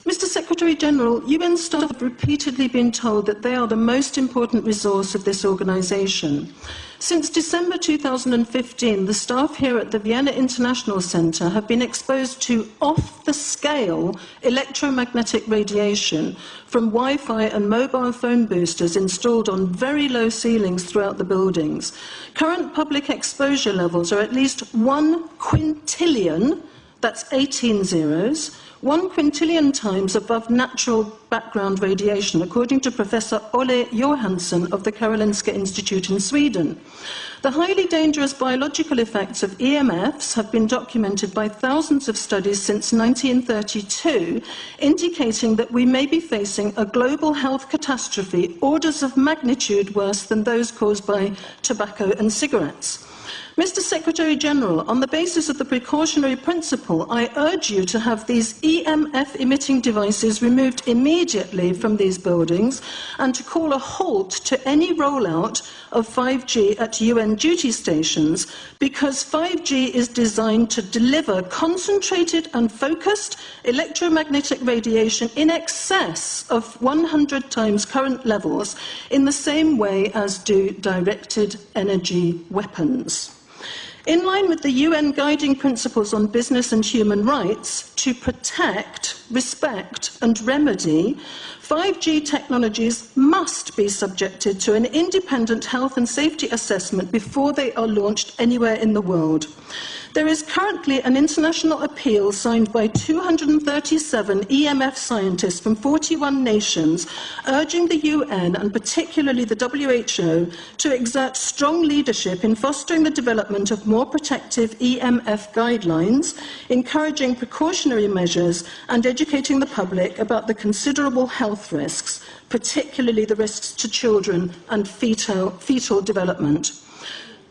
Mr. Secretary-General, UN staff have repeatedly been told that they are the most important resource of this organisation. Since December 2015, the staff here at the Vienna International Centre have been exposed to off-the-scale electromagnetic radiation from Wi-Fi and mobile phone boosters installed on very low ceilings throughout the buildings. Current public exposure levels are at least 1 quintillion, that's 18 zeros, 1 quintillion times above natural background radiation, according to Professor Olle Johansson of the Karolinska Institute in Sweden. The highly dangerous biological effects of EMFs have been documented by thousands of studies since 1932, indicating that we may be facing a global health catastrophe orders of magnitude worse than those caused by tobacco and cigarettes. Mr. Secretary-General, on the basis of the precautionary principle, I urge you to have these EMF-emitting devices removed immediately from these buildings and to call a halt to any rollout of 5G at UN duty stations, because 5G is designed to deliver concentrated and focused electromagnetic radiation in excess of 100 times current levels in the same way as do directed energy weapons. In line with the UN guiding principles on business and human rights, to protect, respect and remedy, 5G technologies must be subjected to an independent health and safety assessment before they are launched anywhere in the world. There is currently an international appeal signed by 237 EMF scientists from 41 nations urging the UN and particularly the WHO to exert strong leadership in fostering the development of more protective EMF guidelines, encouraging precautionary measures and educating the public about the considerable health risks, particularly the risks to children and fetal development.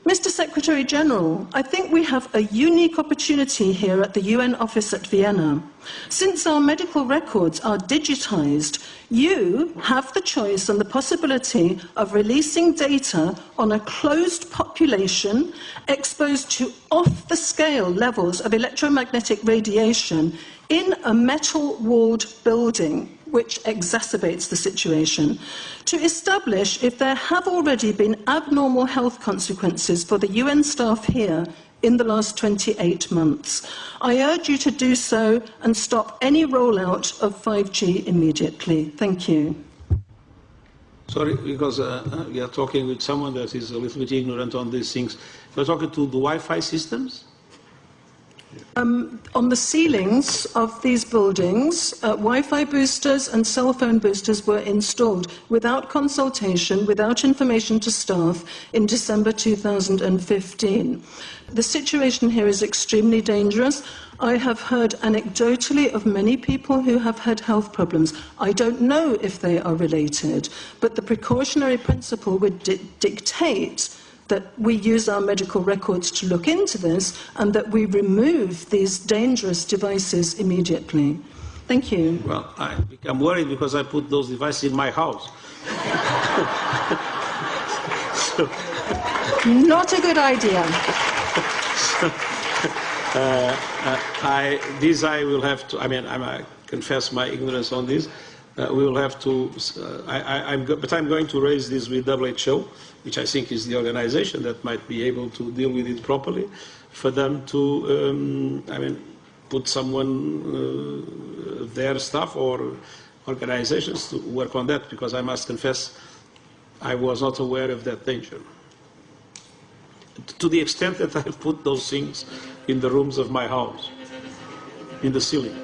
Mr. Secretary-General, I think we have a unique opportunity here at the UN office at Vienna. Since our medical records are digitised, you have the choice and the possibility of releasing data on a closed population exposed to off-the-scale levels of electromagnetic radiation in a metal-walled building, which exacerbates the situation, to establish if there have already been abnormal health consequences for the UN staff here in the last 28 months. I urge you to do so and stop any rollout of 5G immediately. Thank you. Sorry, because we are talking with someone that is a little bit ignorant on these things. We're talking to the Wi-Fi systems? On the ceilings of these buildings, Wi-Fi boosters and cell phone boosters were installed without consultation, without information to staff in December 2015. The situation here is extremely dangerous. I have heard anecdotally of many people who have had health problems. I don't know if they are related, but the precautionary principle would dictate that we use our medical records to look into this and that we remove these dangerous devices immediately. Thank you. Well, I'm worried because I put those devices in my house. Not a good idea. I will have to, I confess my ignorance on this. We will have to, but I'm going to raise this with WHO, which I think is the organization that might be able to deal with it properly, for them to, put someone, their staff or organizations to work on that, because I must confess I was not aware of that danger. To the extent that I've put those things in the rooms of my house, in the ceiling.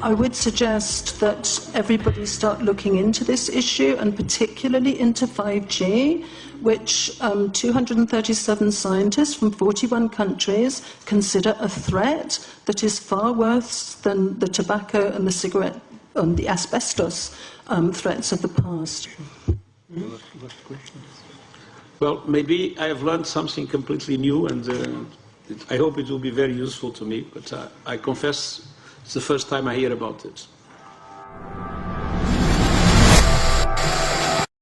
I would suggest that everybody start looking into this issue, and particularly into 5G, which 237 scientists from 41 countries consider a threat that is far worse than the tobacco and the cigarette and the asbestos threats of the past. Well, maybe I have learned something completely new, and I hope it will be very useful to me, but I confess it's the first time I hear about it.